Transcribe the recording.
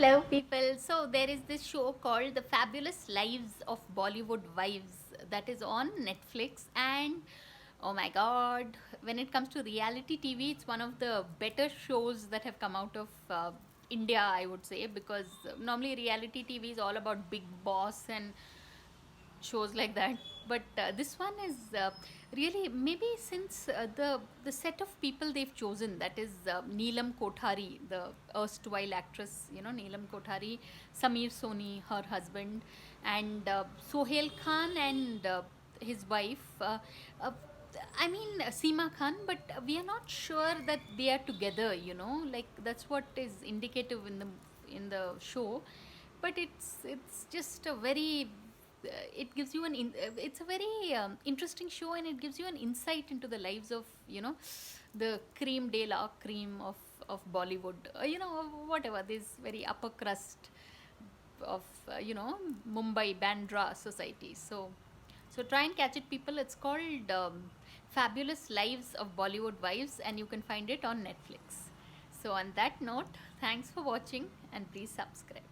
Hello, people. So, there is this show called The Fabulous Lives of Bollywood Wives that is on Netflix. And oh my god, when it comes to reality TV, it's one of the better shows that have come out of India, I would say, because normally reality TV is all about Big Boss and shows like that. But this one is really maybe since the set of people they've chosen, that is Neelam Kothari, the erstwhile actress, Neelam Kothari, Sameer Soni, her husband, and Sohail Khan and his wife. I mean Seema Khan, but we are not sure that they are together. Like that's what is indicative in the show. But it's just a very it gives you it's a very interesting show, and it gives you an insight into the lives of the cream de la cream of Bollywood, whatever this very upper crust of Mumbai Bandra society. So try and catch it, people. It's called Fabulous Lives of Bollywood Wives, and you can find it on Netflix. So on that note, thanks for watching, and please subscribe.